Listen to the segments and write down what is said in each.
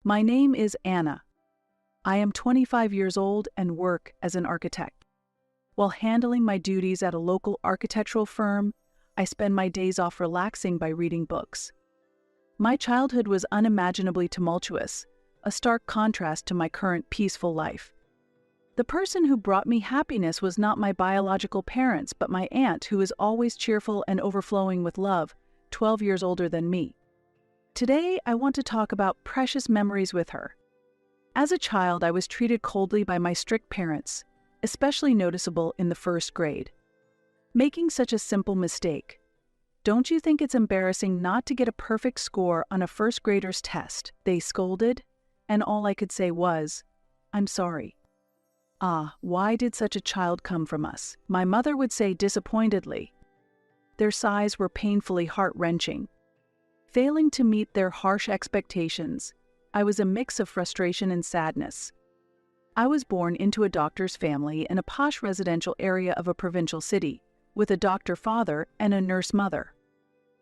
My name is Anna. I am 25 years old and work as an architect. While handling my duties at a local architectural firm, I spend my days off relaxing by reading books. My childhood was unimaginably tumultuous, a stark contrast to my current peaceful life. The person who brought me happiness was not my biological parents, but my aunt, who is always cheerful and overflowing with love, 12 years older than me. Today, I want to talk about precious memories with her. As a child, I was treated coldly by my strict parents, especially noticeable in the first grade. Making such a simple mistake. Don't you think it's embarrassing not to get a perfect score on a first grader's test? They scolded, and all I could say was, "I'm sorry." Why did such a child come from us? My mother would say disappointedly. Their sighs were painfully heart-wrenching. Failing to meet their harsh expectations, I was a mix of frustration and sadness. I was born into a doctor's family in a posh residential area of a provincial city, with a doctor father and a nurse mother.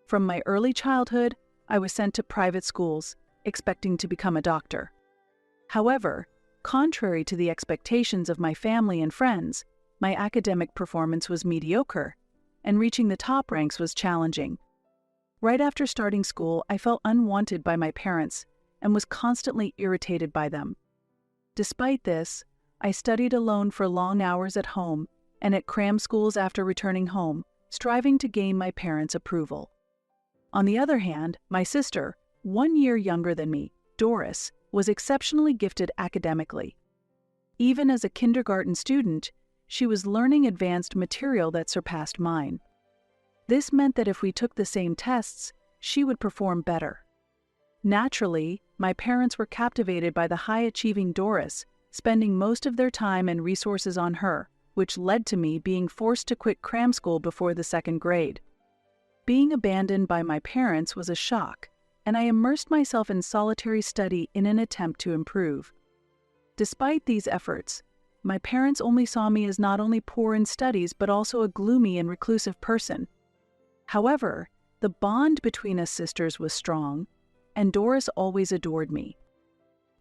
From my early childhood, I was sent to private schools, expecting to become a doctor. However, contrary to the expectations of my family and friends, my academic performance was mediocre, and reaching the top ranks was challenging. Right after starting school, I felt unwanted by my parents and was constantly irritated by them. Despite this, I studied alone for long hours at home and at cram schools after returning home, striving to gain my parents' approval. On the other hand, my sister, 1 year younger than me, Doris, was exceptionally gifted academically. Even as a kindergarten student, she was learning advanced material that surpassed mine. This meant that if we took the same tests, she would perform better. Naturally, my parents were captivated by the high-achieving Doris, spending most of their time and resources on her, which led to me being forced to quit cram school before the second grade. Being abandoned by my parents was a shock, and I immersed myself in solitary study in an attempt to improve. Despite these efforts, my parents only saw me as not only poor in studies but also a gloomy and reclusive person. However, the bond between us sisters was strong, and Doris always adored me.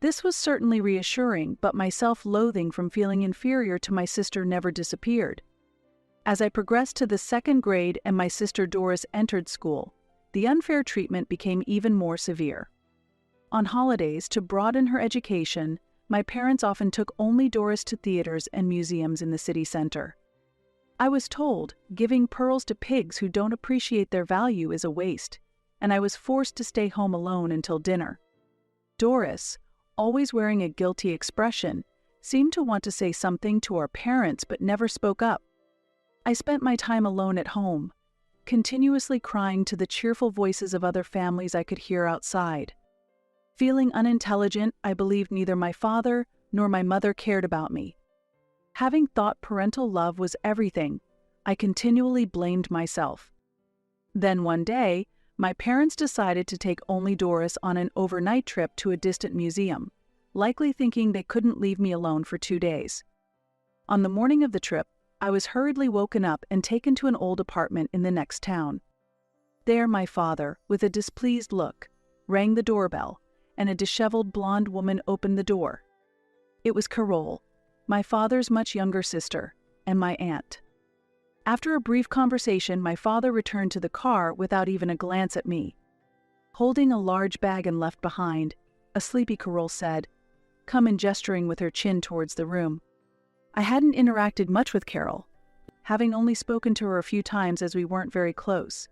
This was certainly reassuring, but my self-loathing from feeling inferior to my sister never disappeared. As I progressed to the second grade and my sister Doris entered school, the unfair treatment became even more severe. On holidays, to broaden her education, my parents often took only Doris to theaters and museums in the city center. I was told, giving pearls to pigs who don't appreciate their value is a waste, and I was forced to stay home alone until dinner. Doris, always wearing a guilty expression, seemed to want to say something to our parents but never spoke up. I spent my time alone at home, continuously crying to the cheerful voices of other families I could hear outside. Feeling unintelligent, I believed neither my father nor my mother cared about me. Having thought parental love was everything, I continually blamed myself. Then one day, my parents decided to take only Doris on an overnight trip to a distant museum, likely thinking they couldn't leave me alone for 2 days. On the morning of the trip, I was hurriedly woken up and taken to an old apartment in the next town. There my father, with a displeased look, rang the doorbell, and a disheveled blonde woman opened the door. It was Carole, my father's much younger sister, and my aunt. After a brief conversation, my father returned to the car without even a glance at me. Holding a large bag and left behind, a sleepy Carole said, "Come," and gesturing with her chin towards the room. I hadn't interacted much with Carole, having only spoken to her a few times as we weren't very close.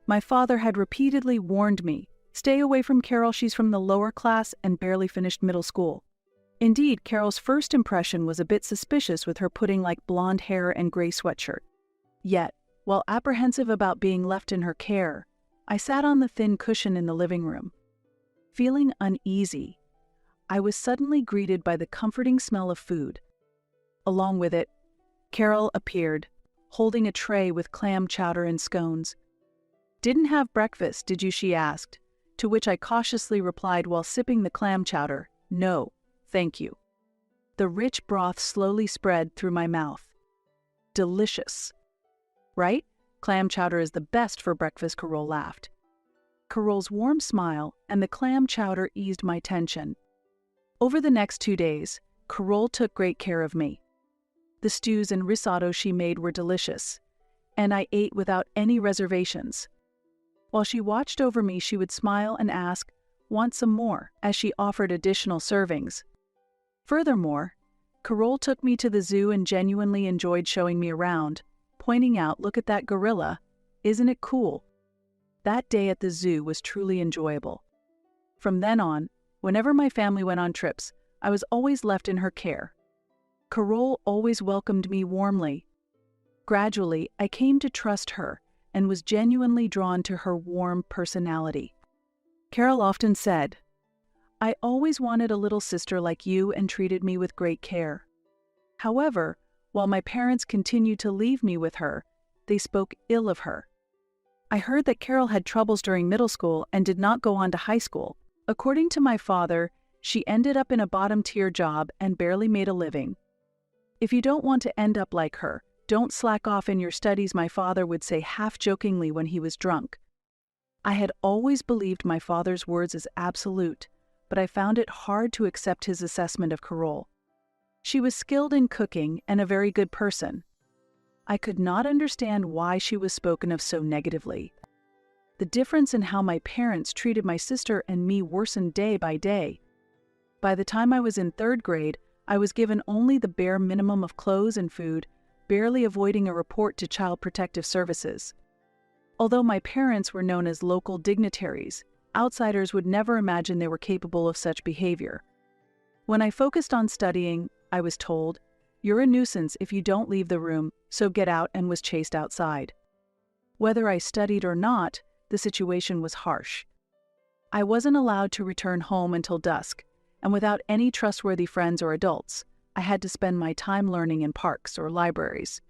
My father had repeatedly warned me, "Stay away from Carole, she's from the lower class and barely finished middle school." Indeed, Carole's first impression was a bit suspicious with her pudding-like blonde hair and gray sweatshirt. Yet, while apprehensive about being left in her care, I sat on the thin cushion in the living room. Feeling uneasy, I was suddenly greeted by the comforting smell of food. Along with it, Carole appeared, holding a tray with clam chowder and scones. "Didn't have breakfast, did you?" she asked, to which I cautiously replied while sipping the clam chowder, "No, thank you." The rich broth slowly spread through my mouth. Delicious. Right? Clam chowder is the best for breakfast, Carole laughed. Carol's warm smile and the clam chowder eased my tension. Over the next 2 days, Carol took great care of me. The stews and risotto she made were delicious, and I ate without any reservations. While she watched over me, she would smile and ask, "Want some more?" as she offered additional servings. Furthermore, Carol took me to the zoo and genuinely enjoyed showing me around, pointing out, "Look at that gorilla. Isn't it cool?" That day at the zoo was truly enjoyable. From then on, whenever my family went on trips, I was always left in her care. Carol always welcomed me warmly. Gradually, I came to trust her and was genuinely drawn to her warm personality. Carol often said, "I always wanted a little sister like you," and treated me with great care. However, while my parents continued to leave me with her, they spoke ill of her. I heard that Carol had troubles during middle school and did not go on to high school. According to my father, she ended up in a bottom-tier job and barely made a living. "If you don't want to end up like her, don't slack off in your studies," my father would say half-jokingly when he was drunk. I had always believed my father's words as absolute, but I found it hard to accept his assessment of Carol. She was skilled in cooking and a very good person. I could not understand why she was spoken of so negatively. The difference in how my parents treated my sister and me worsened day by day. By the time I was in 3rd grade, I was given only the bare minimum of clothes and food, barely avoiding a report to Child Protective Services. Although my parents were known as local dignitaries, outsiders would never imagine they were capable of such behavior. When I focused on studying, I was told, "You're a nuisance if you don't leave the room, so get out," and was chased outside. Whether I studied or not, the situation was harsh. I wasn't allowed to return home until dusk, and without any trustworthy friends or adults, I had to spend my time learning in parks or libraries.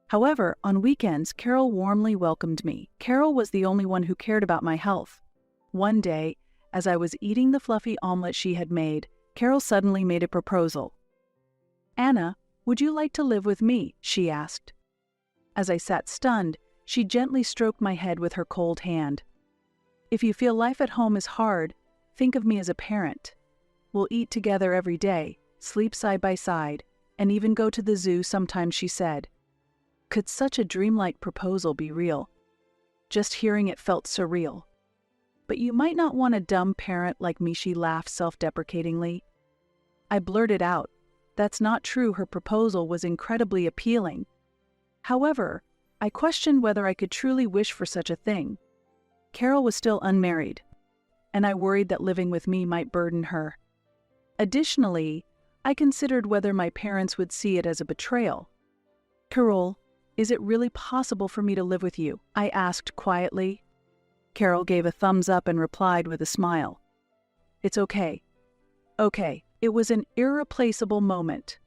However, on weekends, Carol warmly welcomed me. Carol was the only one who cared about my health. One day, as I was eating the fluffy omelet she had made, Carol suddenly made a proposal. "Anna, would you like to live with me?" she asked. As I sat stunned, she gently stroked my head with her cold hand. "If you feel life at home is hard, think of me as a parent. We'll eat together every day, sleep side by side, and even go to the zoo sometimes," she said. Could such a dreamlike proposal be real? Just hearing it felt surreal. "But you might not want a dumb parent like me," she laughed self-deprecatingly. I blurted out, "That's not true." Her proposal was incredibly appealing. However, I questioned whether I could truly wish for such a thing. Carol was still unmarried, and I worried that living with me might burden her. Additionally, I considered whether my parents would see it as a betrayal. "Carol, is it really possible for me to live with you?" I asked quietly. Carol gave a thumbs up and replied with a smile. "It's okay. Okay." It was an irreplaceable moment.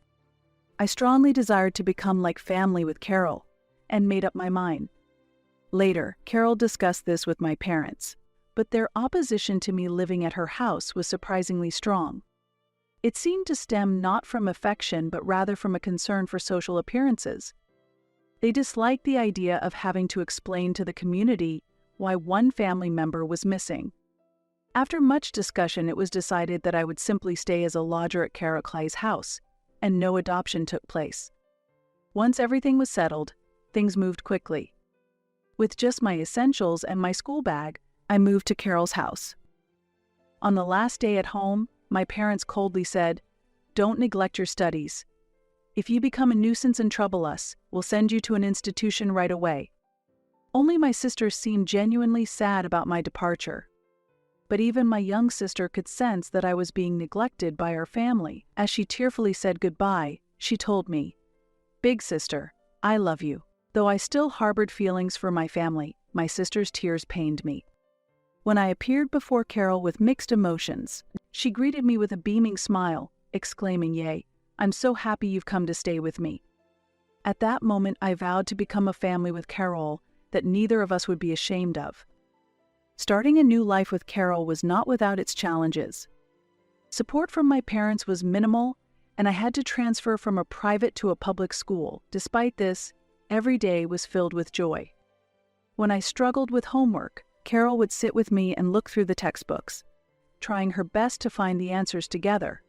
I strongly desired to become like family with Carol, and made up my mind. Later, Carol discussed this with my parents, but their opposition to me living at her house was surprisingly strong. It seemed to stem not from affection but rather from a concern for social appearances. They disliked the idea of having to explain to the community why one family member was missing. After much discussion, it was decided that I would simply stay as a lodger at Carol Clay's house, and no adoption took place. Once everything was settled, things moved quickly. With just my essentials and my school bag, I moved to Carol's house. On the last day at home, my parents coldly said, "Don't neglect your studies. If you become a nuisance and trouble us, we'll send you to an institution right away." Only my sister seemed genuinely sad about my departure. But even my young sister could sense that I was being neglected by our family. As she tearfully said goodbye, she told me, "Big sister, I love you." Though I still harbored feelings for my family, my sister's tears pained me. When I appeared before Carol with mixed emotions, she greeted me with a beaming smile, exclaiming, "Yay, I'm so happy you've come to stay with me." At that moment, I vowed to become a family with Carol that neither of us would be ashamed of. Starting a new life with Carol was not without its challenges. Support from my parents was minimal, and I had to transfer from a private to a public school. Despite this, every day was filled with joy. When I struggled with homework, Carol would sit with me and look through the textbooks, trying her best to find the answers together.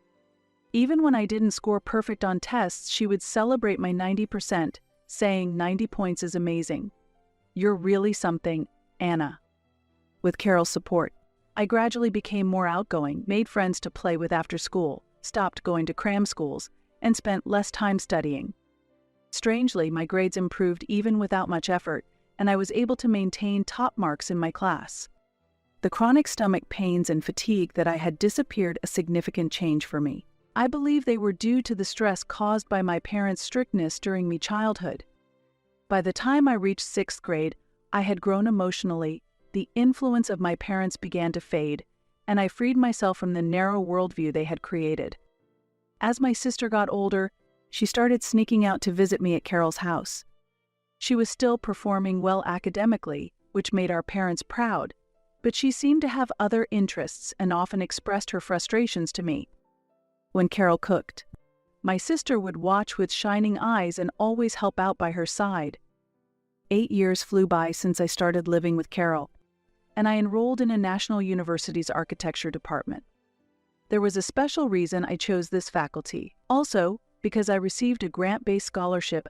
Even when I didn't score perfect on tests, she would celebrate my 90%, saying 90 points is amazing. You're really something, Anna. With Carol's support, I gradually became more outgoing, made friends to play with after school, stopped going to cram schools, and spent less time studying. Strangely, my grades improved even without much effort, and I was able to maintain top marks in my class. The chronic stomach pains and fatigue that I had disappeared a significant change for me. I believe they were due to the stress caused by my parents' strictness during my childhood. By the time I reached 6th grade, I had grown emotionally, the influence of my parents began to fade, and I freed myself from the narrow worldview they had created. As my sister got older, she started sneaking out to visit me at Carol's house. She was still performing well academically, which made our parents proud, but she seemed to have other interests and often expressed her frustrations to me. When Carol cooked, my sister would watch with shining eyes and always help out by her side. 8 years flew by since I started living with Carol, and I enrolled in a national university's architecture department. There was a special reason I chose this faculty. Also, because I received a grant-based scholarship,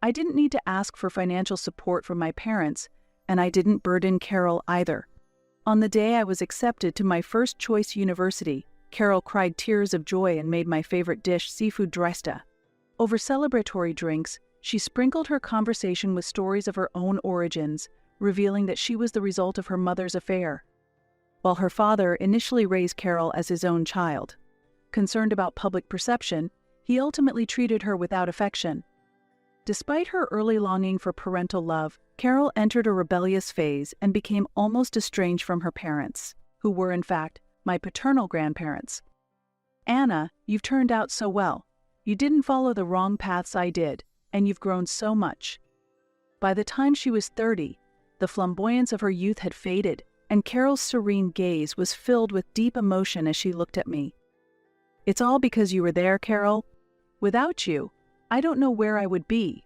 I didn't need to ask for financial support from my parents, and I didn't burden Carol either. On the day I was accepted to my first choice university, Carol cried tears of joy and made my favorite dish, seafood dresta. Over celebratory drinks, she sprinkled her conversation with stories of her own origins, revealing that she was the result of her mother's affair. While her father initially raised Carol as his own child, concerned about public perception, he ultimately treated her without affection. Despite her early longing for parental love, Carol entered a rebellious phase and became almost estranged from her parents, who were, in fact, my paternal grandparents. Anna, you've turned out so well. You didn't follow the wrong paths I did, and you've grown so much. By the time she was 30, the flamboyance of her youth had faded, and Carol's serene gaze was filled with deep emotion as she looked at me. It's all because you were there, Carol. Without you, I don't know where I would be.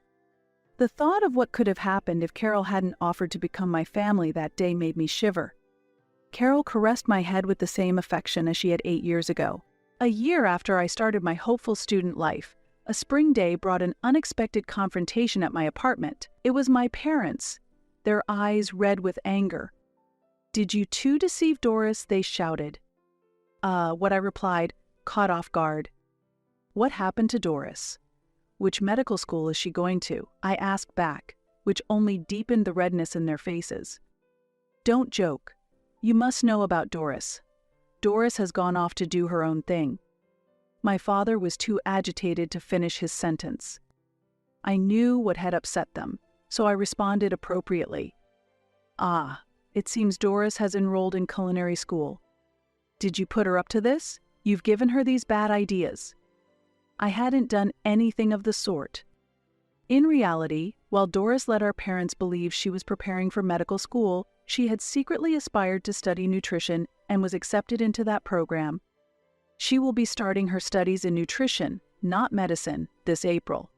The thought of what could have happened if Carol hadn't offered to become my family that day made me shiver. Carol caressed my head with the same affection as she had 8 years ago. A year after I started my hopeful student life, a spring day brought an unexpected confrontation at my apartment. It was my parents, their eyes red with anger. "Did you too deceive Doris?" they shouted. What I replied, caught off guard. "What happened to Doris? Which medical school is she going to?" I asked back, which only deepened the redness in their faces. "Don't joke. You must know about Doris. Doris has gone off to do her own thing." My father was too agitated to finish his sentence. I knew what had upset them, so I responded appropriately. It seems Doris has enrolled in culinary school. Did you put her up to this? You've given her these bad ideas." I hadn't done anything of the sort. In reality, while Doris let our parents believe she was preparing for medical school, she had secretly aspired to study nutrition and was accepted into that program. She will be starting her studies in nutrition, not medicine, this April.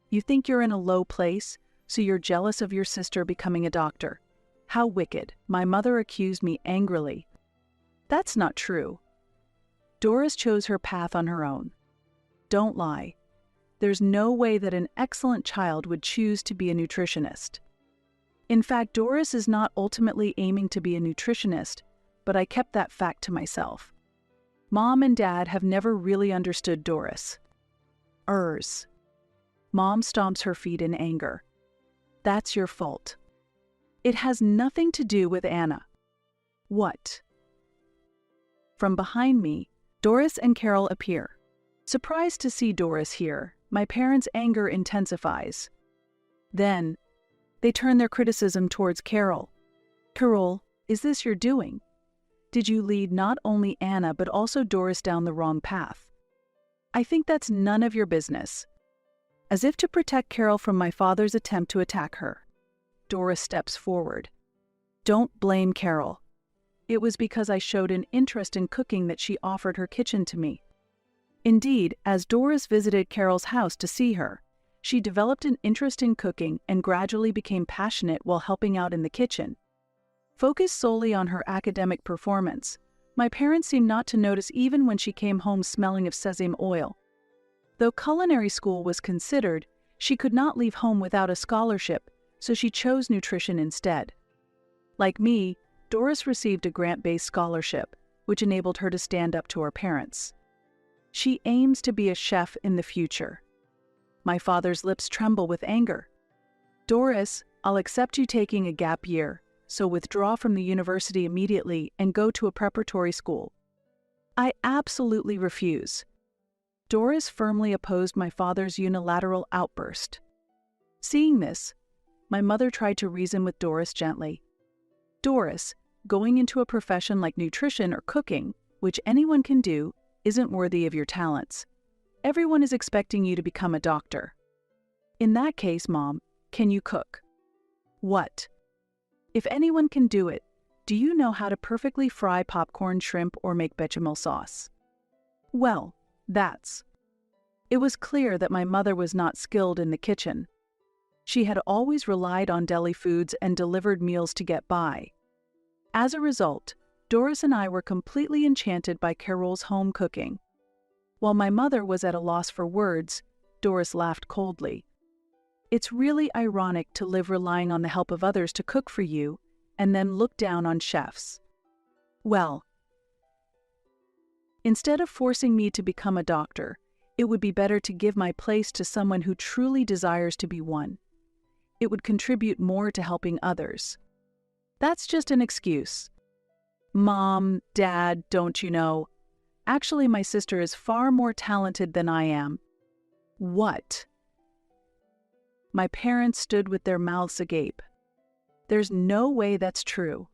You think you're in a low place, so you're jealous of your sister becoming a doctor. How wicked, my mother accused me angrily. That's not true. Doris chose her path on her own. Don't lie. There's no way that an excellent child would choose to be a nutritionist. In fact, Doris is not ultimately aiming to be a nutritionist, but I kept that fact to myself. Mom and Dad have never really understood Doris. Mom stomps her feet in anger. That's your fault. It has nothing to do with Anna. What? From behind me, Doris and Carol appear. Surprised to see Doris here, my parents' anger intensifies. Then, they turn their criticism towards Carol. "Carol, is this your doing? Did you lead not only Anna but also Doris down the wrong path? I think that's none of your business." As if to protect Carol from my father's attempt to attack her, Doris steps forward. "Don't blame Carol. It was because I showed an interest in cooking that she offered her kitchen to me." Indeed, as Doris visited Carol's house to see her, she developed an interest in cooking and gradually became passionate while helping out in the kitchen. Focused solely on her academic performance, my parents seemed not to notice even when she came home smelling of sesame oil. Though culinary school was considered, she could not leave home without a scholarship, so she chose nutrition instead. Like me, Doris received a grant-based scholarship, which enabled her to stand up to her parents. She aims to be a chef in the future. My father's lips tremble with anger. Doris, I'll accept you taking a gap year, so withdraw from the university immediately and go to a preparatory school. I absolutely refuse. Doris firmly opposed my father's unilateral outburst. Seeing this, my mother tried to reason with Doris gently. Doris, going into a profession like nutrition or cooking, which anyone can do, isn't worthy of your talents. Everyone is expecting you to become a doctor. In that case, Mom, can you cook? What? If anyone can do it, do you know how to perfectly fry popcorn, shrimp, or make bechamel sauce? Well, It was clear that my mother was not skilled in the kitchen. She had always relied on deli foods and delivered meals to get by. As a result, Doris and I were completely enchanted by Carol's home cooking. While my mother was at a loss for words, Doris laughed coldly. It's really ironic to live relying on the help of others to cook for you, and then look down on chefs. Well, instead of forcing me to become a doctor, it would be better to give my place to someone who truly desires to be one. It would contribute more to helping others. That's just an excuse. Mom, Dad, don't you know? Actually, my sister is far more talented than I am. What? My parents stood with their mouths agape. There's no way that's true.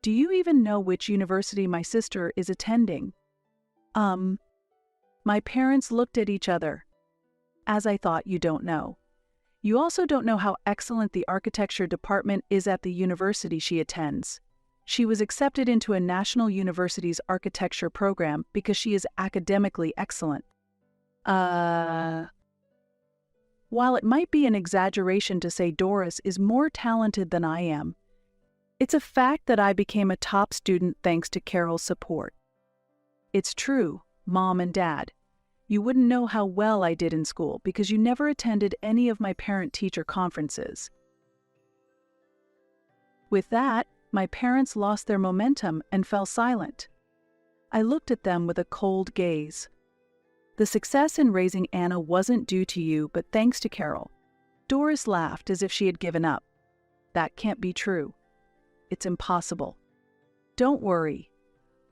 Do you even know which university my sister is attending? My parents looked at each other. As I thought, you don't know. You also don't know how excellent the architecture department is at the university she attends. She was accepted into a national university's architecture program because she is academically excellent. While it might be an exaggeration to say Doris is more talented than I am, it's a fact that I became a top student thanks to Carol's support. It's true, Mom and Dad. You wouldn't know how well I did in school because you never attended any of my parent-teacher conferences. With that, my parents lost their momentum and fell silent. I looked at them with a cold gaze. The success in raising Anna wasn't due to you, but thanks to Carol. Doris laughed as if she had given up. That can't be true. It's impossible. Don't worry.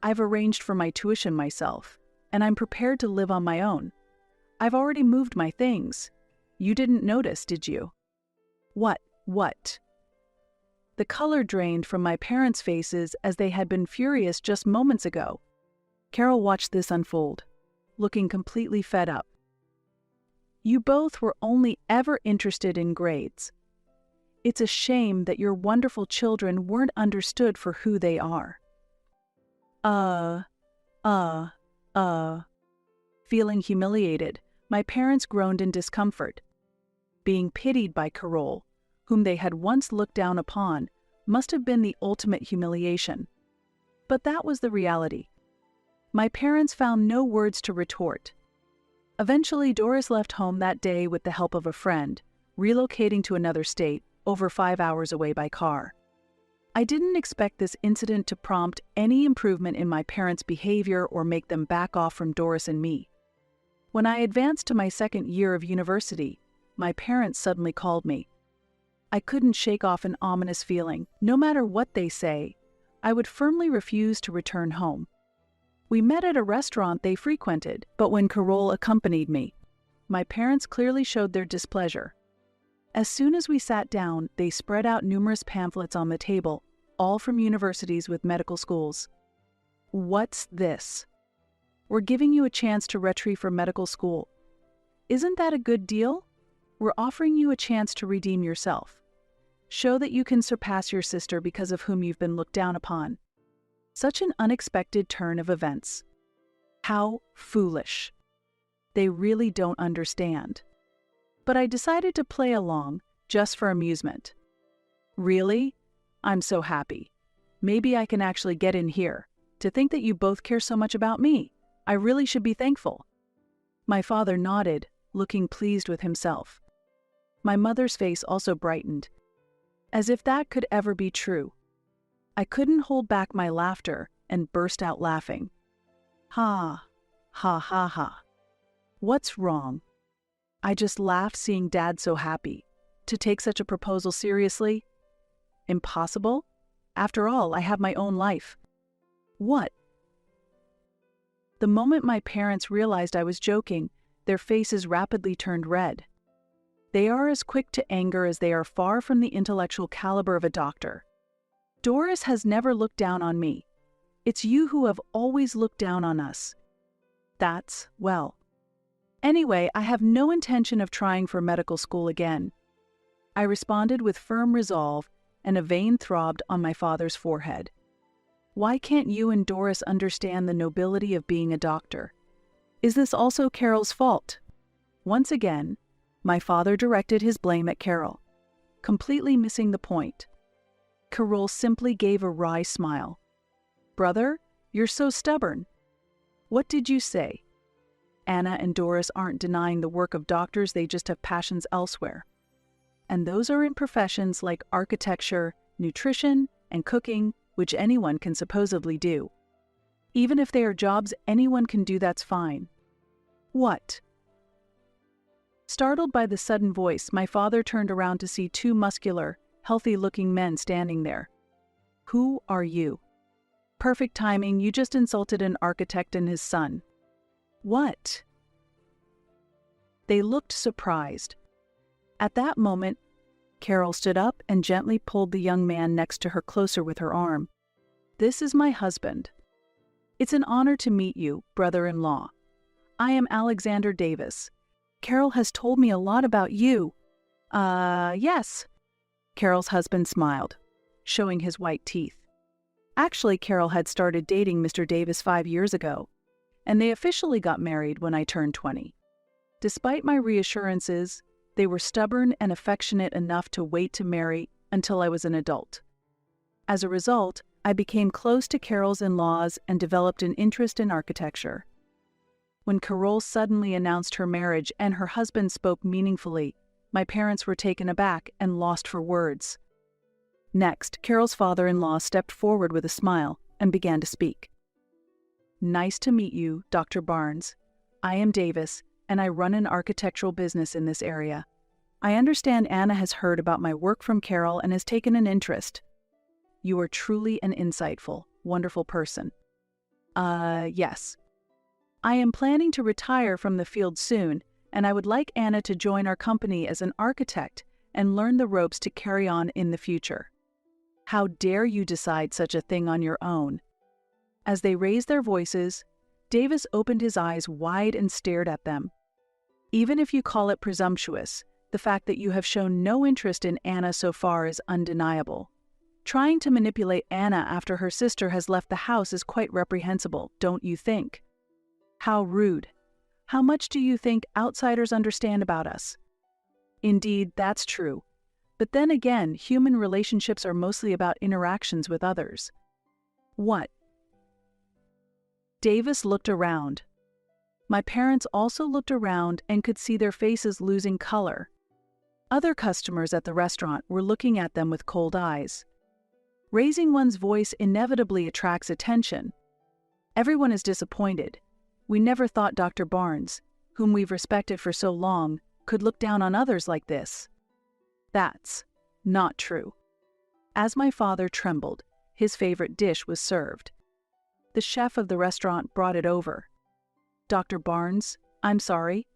I've arranged for my tuition myself, and I'm prepared to live on my own. I've already moved my things. You didn't notice, did you? What? The color drained from my parents' faces as they had been furious just moments ago. Carol watched this unfold, looking completely fed up. You both were only ever interested in grades. It's a shame that your wonderful children weren't understood for who they are. Feeling humiliated, my parents groaned in discomfort. Being pitied by Carol, whom they had once looked down upon, must have been the ultimate humiliation. But that was the reality. My parents found no words to retort. Eventually, Doris left home that day with the help of a friend, relocating to another state, over 5 hours away by car. I didn't expect this incident to prompt any improvement in my parents' behavior or make them back off from Doris and me. When I advanced to my second year of university, my parents suddenly called me. I couldn't shake off an ominous feeling. No matter what they say, I would firmly refuse to return home. We met at a restaurant they frequented, but when Carol accompanied me, my parents clearly showed their displeasure. As soon as we sat down, they spread out numerous pamphlets on the table, all from universities with medical schools. What's this? We're giving you a chance to retrieve for medical school. Isn't that a good deal? We're offering you a chance to redeem yourself. Show that you can surpass your sister because of whom you've been looked down upon. Such an unexpected turn of events. How foolish. They really don't understand. But I decided to play along, just for amusement. Really? I'm so happy. Maybe I can actually get in here. To think that you both care so much about me. I really should be thankful." My father nodded, looking pleased with himself. My mother's face also brightened. As if that could ever be true. I couldn't hold back my laughter and burst out laughing. Ha, ha, ha, ha. What's wrong? I just laughed seeing Dad so happy. To take such a proposal seriously? Impossible? After all, I have my own life. What? The moment my parents realized I was joking, their faces rapidly turned red. They are as quick to anger as they are far from the intellectual caliber of a doctor. Doris has never looked down on me. It's you who have always looked down on us. That's, well. Anyway, I have no intention of trying for medical school again. I responded with firm resolve, and a vein throbbed on my father's forehead. Why can't you and Doris understand the nobility of being a doctor? Is this also Carol's fault? Once again, my father directed his blame at Carol, completely missing the point. Carol simply gave a wry smile. "Brother, you're so stubborn. What did you say? Anna and Doris aren't denying the work of doctors, they just have passions elsewhere. And those are in professions like architecture, nutrition, and cooking, which anyone can supposedly do. Even if they are jobs anyone can do, that's fine." What? Startled by the sudden voice, my father turned around to see two muscular, healthy-looking men standing there. "Who are you?" "Perfect timing, you just insulted an architect and his son." "What?" They looked surprised. At that moment, Carol stood up and gently pulled the young man next to her closer with her arm. "This is my husband. It's an honor to meet you, brother-in-law. I am Alexander Davis. Carol has told me a lot about you." Yes." Carol's husband smiled, showing his white teeth. Actually, Carol had started dating Mr. Davis 5 years ago, and they officially got married when I turned 20. Despite my reassurances, they were stubborn and affectionate enough to wait to marry until I was an adult. As a result, I became close to Carol's in-laws and developed an interest in architecture. When Carol suddenly announced her marriage and her husband spoke meaningfully, my parents were taken aback and lost for words. Next, Carol's father-in-law stepped forward with a smile and began to speak. "Nice to meet you, Dr. Barnes. I am Davis, and I run an architectural business in this area. I understand Anna has heard about my work from Carol and has taken an interest. You are truly an insightful, wonderful person." Yes. "I am planning to retire from the field soon, and I would like Anna to join our company as an architect and learn the ropes to carry on in the future." "How dare you decide such a thing on your own?" As they raised their voices, Davis opened his eyes wide and stared at them. "Even if you call it presumptuous, the fact that you have shown no interest in Anna so far is undeniable. Trying to manipulate Anna after her sister has left the house is quite reprehensible, don't you think? How rude. How much do you think outsiders understand about us?" "Indeed, that's true. But then again, human relationships are mostly about interactions with others." "What?" Davis looked around. My parents also looked around and could see their faces losing color. Other customers at the restaurant were looking at them with cold eyes. Raising one's voice inevitably attracts attention. Everyone is disappointed. We never thought Dr. Barnes, whom we've respected for so long, could look down on others like this. That's not true. As my father trembled, his favorite dish was served. The chef of the restaurant brought it over. "Dr. Barnes, I'm sorry.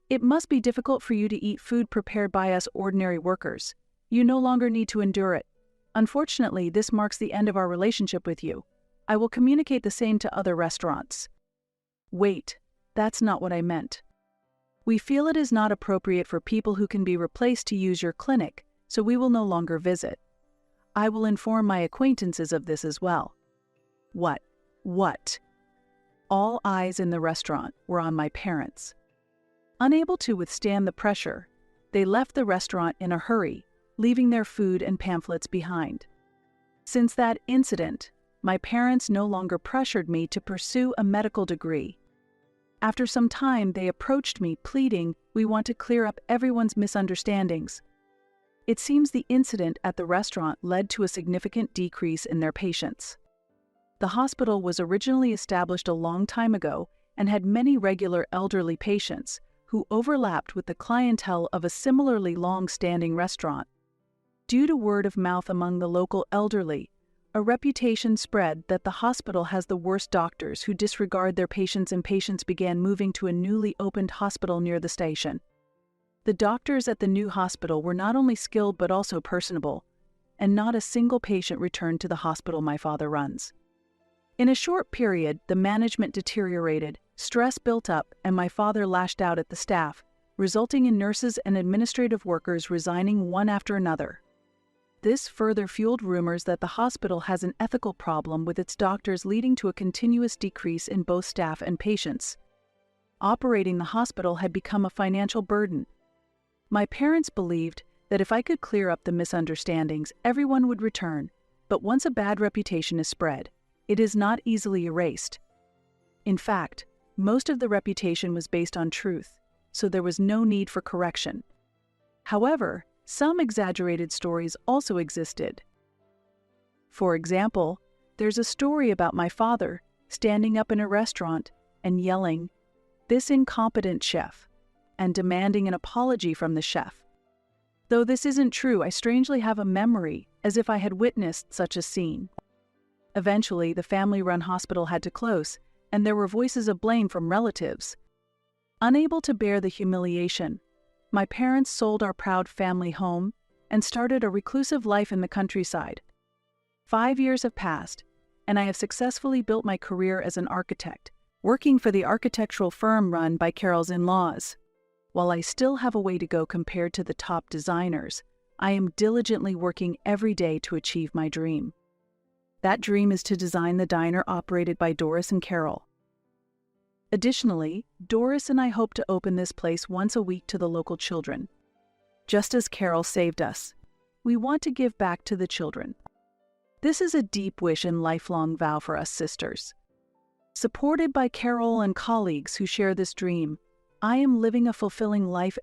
It must be difficult for you to eat food prepared by us ordinary workers. You no longer need to endure it. Unfortunately, this marks the end of our relationship with you. I will communicate the same to other restaurants." "Wait, that's not what I meant. We feel it is not appropriate for people who can be replaced to use your clinic, so we will no longer visit. I will inform my acquaintances of this as well." What? All eyes in the restaurant were on my parents. Unable to withstand the pressure, they left the restaurant in a hurry, leaving their food and pamphlets behind. Since that incident, my parents no longer pressured me to pursue a medical degree. After some time, they approached me pleading, "We want to clear up everyone's misunderstandings." It seems the incident at the restaurant led to a significant decrease in their patients. The hospital was originally established a long time ago and had many regular elderly patients who overlapped with the clientele of a similarly long-standing restaurant. Due to word of mouth among the local elderly, a reputation spread that the hospital has the worst doctors who disregard their patients, and patients began moving to a newly opened hospital near the station. The doctors at the new hospital were not only skilled but also personable, and not a single patient returned to the hospital my father runs. In a short period, the management deteriorated, stress built up, and my father lashed out at the staff, resulting in nurses and administrative workers resigning one after another. This further fueled rumors that the hospital has an ethical problem with its doctors, leading to a continuous decrease in both staff and patients. Operating the hospital had become a financial burden. My parents believed that if I could clear up the misunderstandings, everyone would return, but once a bad reputation is spread, it is not easily erased. In fact, most of the reputation was based on truth, so there was no need for correction. However, some exaggerated stories also existed. For example, there's a story about my father standing up in a restaurant and yelling, "This incompetent chef," and demanding an apology from the chef. Though this isn't true, I strangely have a memory as if I had witnessed such a scene. Eventually, the family-run hospital had to close, and there were voices of blame from relatives. Unable to bear the humiliation, my parents sold our proud family home and started a reclusive life in the countryside. 5 years have passed, and I have successfully built my career as an architect, working for the architectural firm run by Carol's in-laws. While I still have a way to go compared to the top designers, I am diligently working every day to achieve my dream. That dream is to design the diner operated by Doris and Carol. Additionally, Doris and I hope to open this place once a week to the local children. Just as Carol saved us, we want to give back to the children. This is a deep wish and lifelong vow for us sisters. Supported by Carol and colleagues who share this dream, I am living a fulfilling life